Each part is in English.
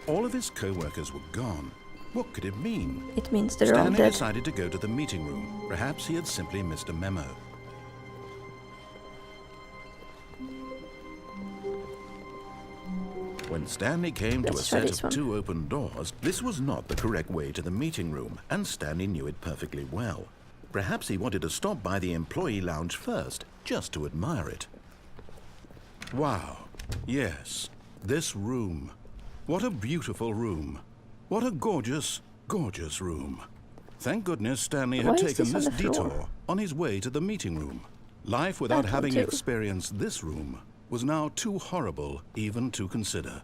All of his co-workers were gone. What could it mean? It means they're all Stanley dead. decided to go to the meeting room. Perhaps he had simply missed a memo. When Stanley came to a Let's try set this of one. 2 open doors, this was not the correct way to the meeting room, and Stanley knew it perfectly well. Perhaps he wanted to stop by the employee lounge first, just to admire it. Wow. Yes, this room. What a beautiful room. What a gorgeous, gorgeous room. Thank goodness Stanley Why had is taken this on this the floor? detour on his way to the meeting room. Life without That one having too. experienced this room was now too horrible even to consider.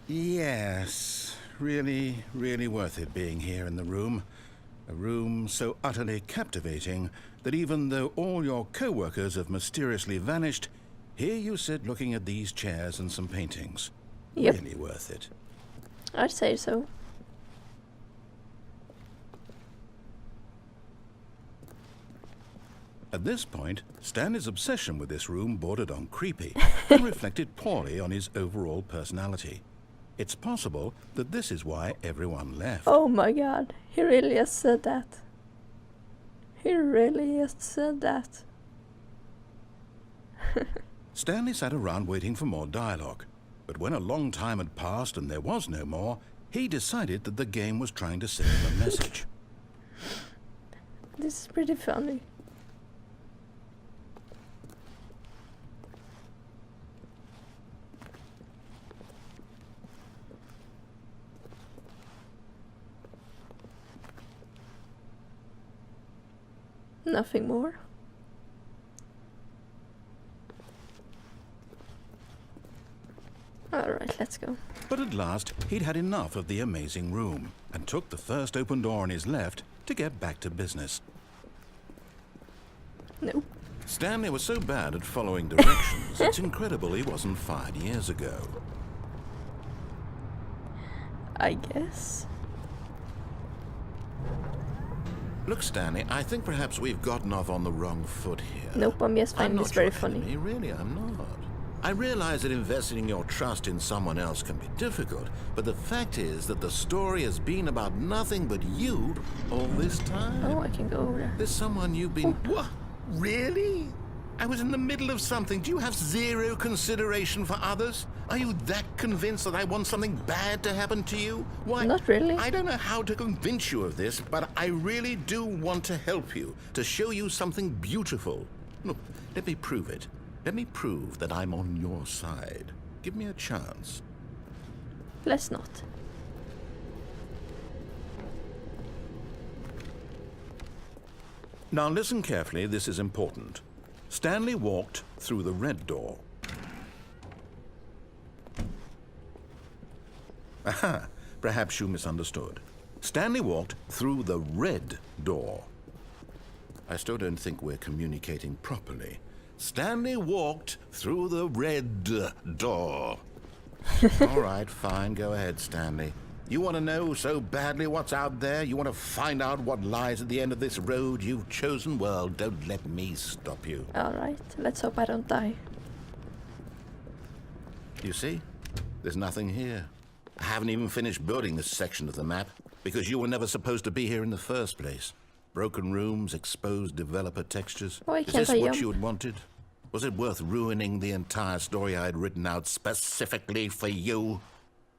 Yes, really, really worth it being here in the room. A room so utterly captivating that even though all your co-workers have mysteriously vanished, here you sit looking at these chairs and some paintings. Yep. Really worth it. I'd say so. At this point, Stanley's obsession with this room bordered on creepy and reflected poorly on his overall personality. It's possible that this is why everyone left. Oh my god, he really just said that. He really just said that. Stanley sat around waiting for more dialogue, but when a long time had passed and there was no more, he decided that the game was trying to send him a message. This is pretty funny. Nothing more. Alright, let's go. But at last, he'd had enough of the amazing room and took the first open door on his left to get back to business. No. Stanley was so bad at following directions, it's incredible he wasn't fired years ago. I guess. Look, Stanley, I think perhaps we've gotten off on the wrong foot here. Nope, I'm just finding this very your funny. enemy, really, I'm not. I realize that investing your trust in someone else can be difficult, but the fact is that the story has been about nothing but you all this time. Oh, I can go over there. There's someone you've been... What? Really? I was in the middle of something. Do you have zero consideration for others? Are you that convinced that I want something bad to happen to you? Why? Not really. I don't know how to convince you of this, but I really do want to help you, to show you something beautiful. Look, let me prove it. Let me prove that I'm on your side. Give me a chance. Let's not. Now listen carefully, this is important. Stanley walked through the red door. Aha, perhaps you misunderstood. Stanley walked through the red door. I still don't think we're communicating properly. Stanley walked through the red door. All right, fine, go ahead, Stanley. You want to know so badly what's out there? You want to find out what lies at the end of this road you've chosen? Well, don't let me stop you. Alright, let's hope I don't die. You see? There's nothing here. I haven't even finished building this section of the map because you were never supposed to be here in the first place. Broken rooms, exposed developer textures. Why Is can't this I what jump? you had wanted? Was it worth ruining the entire story I had written out specifically for you?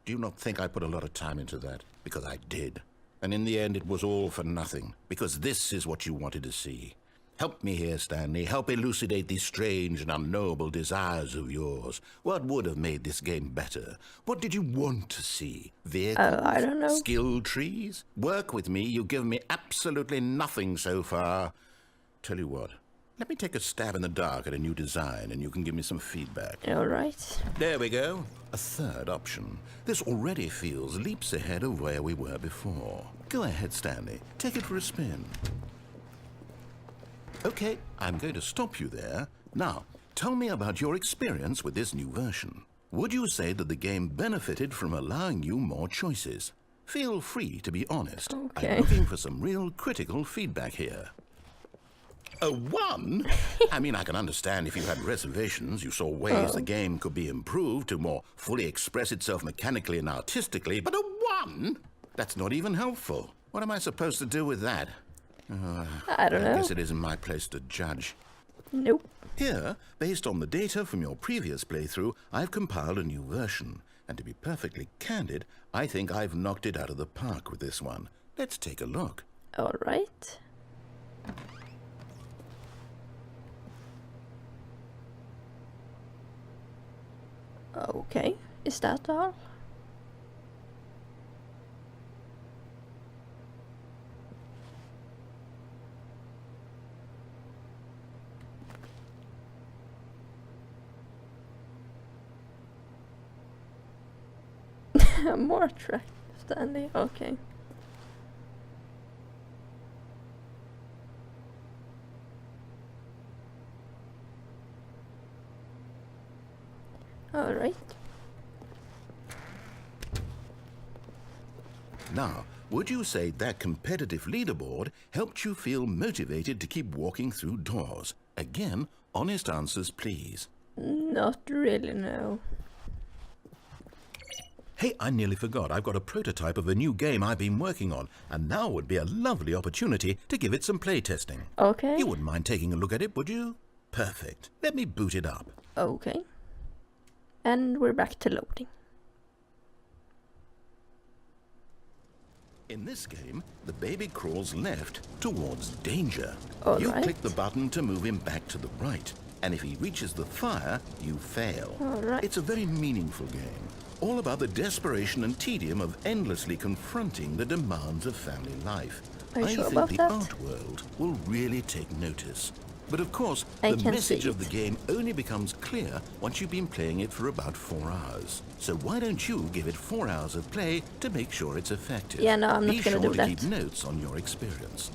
Do you not think I put a lot of time into that? Because I did. And in the end, it was all for nothing. Because this is what you wanted to see. Help me here, Stanley. Help elucidate these strange and unknowable desires of yours. What would have made this game better? What did you want to see? Vehicles? I don't know. Skill trees? Work with me. You've given me absolutely nothing so far. Tell you what. Let me take a stab in the dark at a new design and you can give me some feedback. Alright. There we go. A third option. This already feels leaps ahead of where we were before. Go ahead, Stanley. Take it for a spin. Okay, I'm going to stop you there. Now, tell me about your experience with this new version. Would you say that the game benefited from allowing you more choices? Feel free to be honest. Okay. I'm looking for some real critical feedback here. A 1? I mean, I can understand if you had reservations, you saw ways the game could be improved to more fully express itself mechanically and artistically, but a 1? That's not even helpful. What am I supposed to do with that? I don't know. I guess it isn't my place to judge. Nope. Here, based on the data from your previous playthrough, I've compiled a new version. And to be perfectly candid, I think I've knocked it out of the park with this one. Let's take a look. All right. Okay, is that all? More track, Stanley. Okay. All right. Now, would you say that competitive leaderboard helped you feel motivated to keep walking through doors? Again, honest answers, please. Not really, no. Hey, I nearly forgot. I've got a prototype of a new game I've been working on, and now would be a lovely opportunity to give it some playtesting. Okay. You wouldn't mind taking a look at it, would you? Perfect. Let me boot it up. Okay. And we're back to loading. In this game, the baby crawls left towards danger. All You right. click the button to move him back to the right, and if he reaches the fire, you fail. All right. It's a very meaningful game, all about the desperation and tedium of endlessly confronting the demands of family life. Are you I sure think about the that? art world will really take notice. But of course, I the can message see of the it. game only becomes clear once you've been playing it for about 4 hours. So why don't you give it 4 hours of play to make sure it's effective? Yeah, no, I'm not Be gonna sure do to that. keep notes on your experience.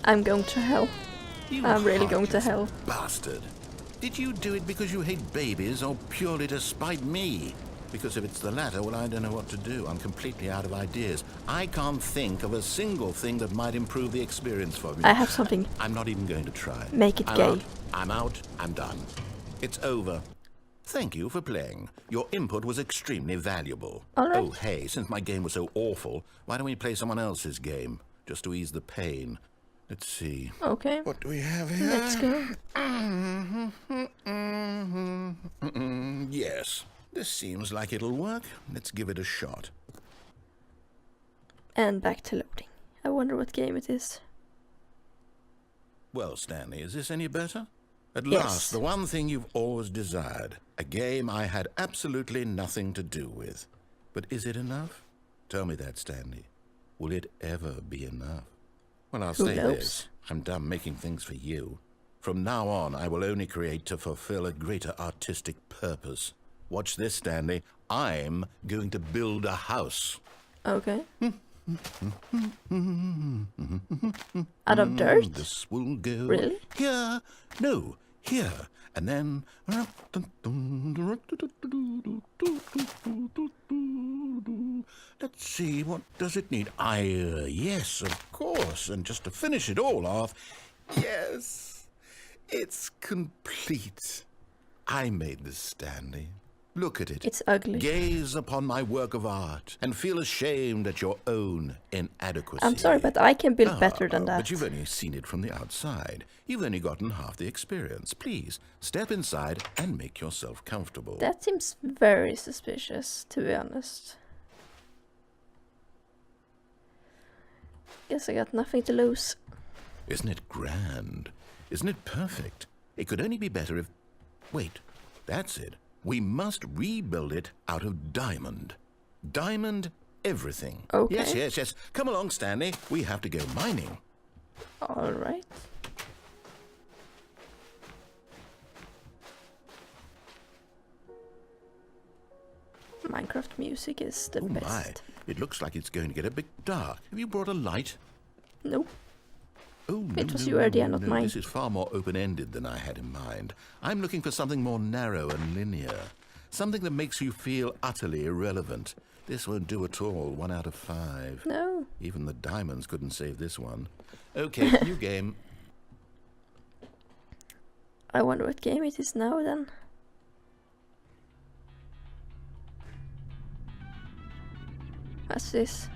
I'm going to hell. You I'm really going to heartless hell. bastard. Did you do it because you hate babies or purely to spite me? Because if it's the latter, well, I don't know what to do. I'm completely out of ideas. I can't think of a single thing that might improve the experience for me. I have something. I'm not even going to try. Make it I'm gay. Out. I'm out. I'm done. It's over. Thank you for playing. Your input was extremely valuable. All right. Oh, hey, since my game was so awful, why don't we play someone else's game? Just to ease the pain. Let's see. Okay. What do we have here? Let's go. Yes. This seems like it'll work. Let's give it a shot. And back to loading. I wonder what game it is. Well, Stanley, is this any better? At Yes. last, the one thing you've always desired. A game I had absolutely nothing to do with. But is it enough? Tell me that, Stanley. Will it ever be enough? Well, I'll Who say knows? this. I'm done making things for you. From now on, I will only create to fulfill a greater artistic purpose. Watch this, Stanley. I'm going to build a house. Okay. Out of dirt? This will go Really? here. No, here. And then... Let's see, what does it need? Yes, of course. And just to finish it all off, yes, it's complete. I made this, Stanley. Look at it. It's ugly. Gaze upon my work of art and feel ashamed at your own inadequacy. I'm sorry, but I can build better than that. But you've only seen it from the outside. You've only gotten half the experience. Please, step inside and make yourself comfortable. That seems very suspicious, to be honest. Guess I got nothing to lose. Isn't it grand? Isn't it perfect? It could only be better if... Wait, that's it. We must rebuild it out of diamond. Diamond everything. Okay. Yes, yes, yes. Come along, Stanley. We have to go mining. All right. Minecraft music is the Oh my, best. it looks like it's going to get a bit dark. Have you brought a light? Nope. Oh, no, It was no, your idea, no, not no. mine. This is far more open-ended than I had in mind. I'm looking for something more narrow and linear. Something that makes you feel utterly irrelevant. This won't do at all. 1 out of 5. No. Even the diamonds couldn't save this one. Okay, new game. I wonder what game it is now then. What's this?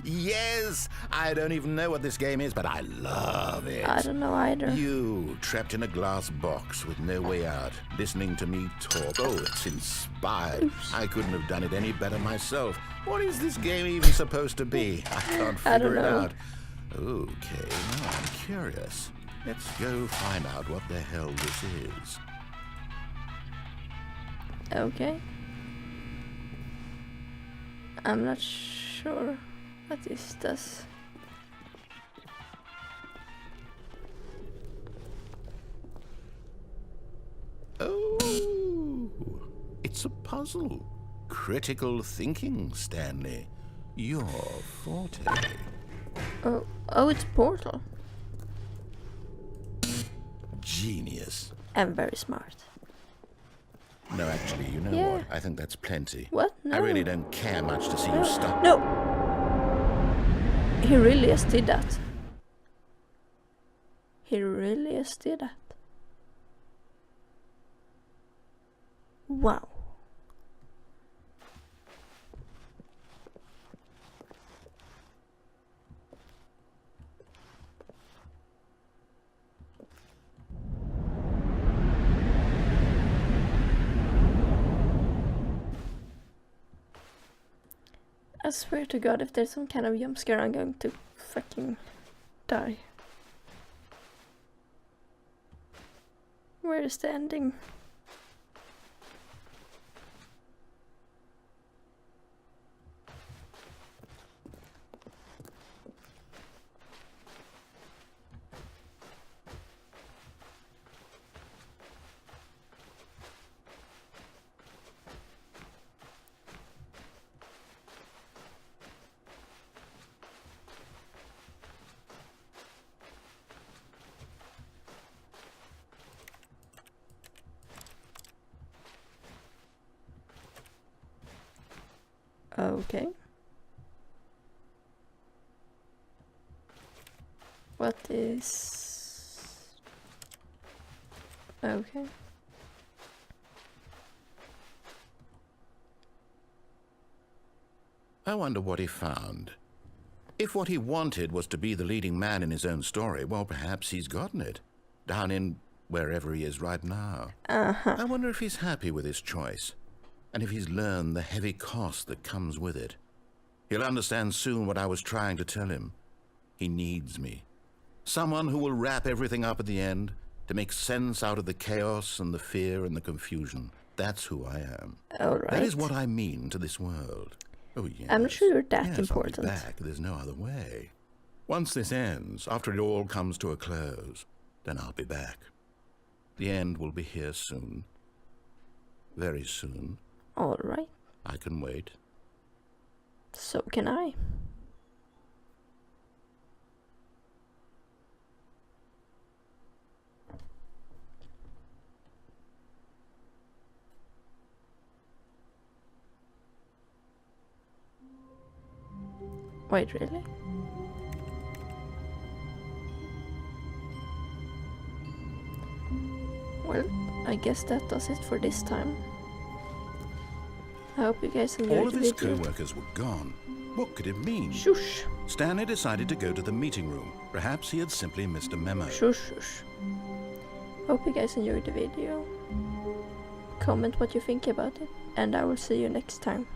Yes! I don't even know what this game is, but I love it. I don't know either. You, trapped in a glass box with no way out, listening to me talk. Oh, it's inspired. Oops. I couldn't have done it any better myself. What is this game even supposed to be? I can't figure it out. Okay, now I'm curious. Let's go find out what the hell this is. Okay. I'm not sure what this does. Oh, it's a puzzle. Critical thinking, Stanley. Your forte. Oh, it's Portal. Genius. I'm very smart. No, actually, you know Yeah. what? I think that's plenty. What? No. I really don't care much to see you stop. No. He really just did that. He really just did that. Wow. I swear to God, if there's some kind of jump scare, I'm going to fucking die. Where is the ending? Okay. What is... Okay. I wonder what he found. If what he wanted was to be the leading man in his own story, well, perhaps he's gotten it. Down in wherever he is right now. I wonder if he's happy with his choice. And if he's learned the heavy cost that comes with it. He'll understand soon what I was trying to tell him. He needs me. Someone who will wrap everything up at the end, to make sense out of the chaos and the fear and the confusion. That's who I am. Alright. That is what I mean to this world. Oh, yes. I'm not sure you're that yes, important. I'll be back. There's no other way. Once this ends, after it all comes to a close, then I'll be back. The end will be here soon. Very soon. Alright. I can wait. So can I. Wait, really? Well, I guess that does it for this time. I hope you guys enjoyed All of the his video. co-workers were gone. What could it mean? Shush! Stanley decided to go to the meeting room. Perhaps he had simply missed a memo. Shush, shush. Hope you guys enjoyed the video. Comment what you think about it, and I will see you next time.